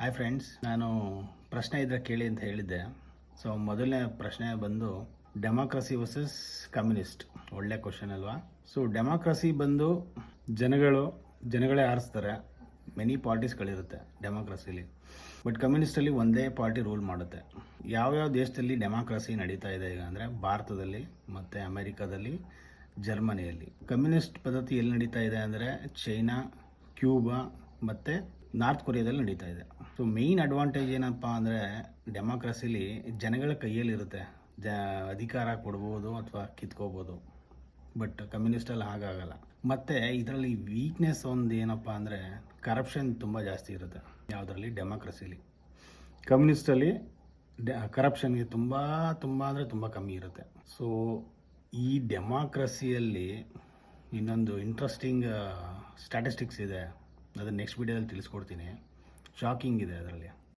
Hi friends, ನಾನು ಪ್ರಶ್ನೆ ಇದ್ದರೆ ಕೇಳಿ ಅಂತ ಹೇಳಿದ್ದೆ. ಸೊ ಮೊದಲನೇ ಪ್ರಶ್ನೆ ಬಂದು ಡೆಮಾಕ್ರಸಿ ವರ್ಸಸ್ ಕಮ್ಯುನಿಸ್ಟ್. ಒಳ್ಳೆ ಕ್ವಶನ್ ಅಲ್ವಾ? ಸೊ ಡೆಮಾಕ್ರಸಿ ಬಂದು ಜನಗಳೇ ಆರಿಸ್ತಾರೆ. ಮೆನಿ ಪಾರ್ಟೀಸ್ಗಳಿರುತ್ತೆ ಡೆಮಾಕ್ರಸಿಲಿ. ಬಟ್ ಕಮ್ಯುನಿಸ್ಟಲ್ಲಿ ಒಂದೇ ಪಾರ್ಟಿ ರೂಲ್ ಮಾಡುತ್ತೆ. ಯಾವ್ಯಾವ ದೇಶದಲ್ಲಿ ಡೆಮಾಕ್ರಸಿ ನಡೀತಾ ಇದೆ ಈಗ ಅಂದರೆ ಭಾರತದಲ್ಲಿ ಮತ್ತು ಅಮೆರಿಕಾದಲ್ಲಿ, ಜರ್ಮನಿಯಲ್ಲಿ. ಕಮ್ಯುನಿಸ್ಟ್ ಪದ್ಧತಿ ಎಲ್ಲಿ ನಡೀತಾ ಇದೆ ಅಂದರೆ ಚೈನಾ, ಕ್ಯೂಬಾ ಮತ್ತು ನಾರ್ತ್ ಕೊರಿಯಾದಲ್ಲಿ ನಡೀತಾ ಇದೆ. ಸೊ ಮೇಯ್ನ್ ಅಡ್ವಾಂಟೇಜ್ ಏನಪ್ಪ ಅಂದರೆ ಡೆಮಾಕ್ರಸಿಲಿ ಜನಗಳ ಕೈಯಲ್ಲಿರುತ್ತೆ. ಅಧಿಕಾರ ಕೊಡ್ಬೋದು ಅಥವಾ ಕಿತ್ಕೋಬೋದು. ಬಟ್ ಕಮ್ಯುನಿಸ್ಟಲ್ಲಿ ಹಾಗಾಗಲ್ಲ. ಮತ್ತು ಇದರಲ್ಲಿ ವೀಕ್ನೆಸ್ ಒಂದು ಏನಪ್ಪ ಅಂದರೆ ಕರಪ್ಷನ್ ತುಂಬ ಜಾಸ್ತಿ ಇರುತ್ತೆ ಯಾವುದರಲ್ಲಿ, ಡೆಮಾಕ್ರಸಿಲಿ. ಕಮ್ಯುನಿಸ್ಟಲ್ಲಿ ಕರಪ್ಷನ್ಗೆ ತುಂಬ ಅಂದರೆ ತುಂಬ ಕಮ್ಮಿ ಇರುತ್ತೆ. ಸೊ ಈ ಡೆಮಾಕ್ರಸಿಯಲ್ಲಿ ಇನ್ನೊಂದು ಇಂಟ್ರೆಸ್ಟಿಂಗ್ ಸ್ಟ್ಯಾಟಿಸ್ಟಿಕ್ಸ್ ಇದೆ. ಅದನ್ನು ನೆಕ್ಸ್ಟ್ ವಿಡಿಯೋದಲ್ಲಿ ತಿಳಿಸ್ಕೊಡ್ತೀನಿ. ಶಾಕಿಂಗ್ ಇದೆ ಅದರಲ್ಲಿ.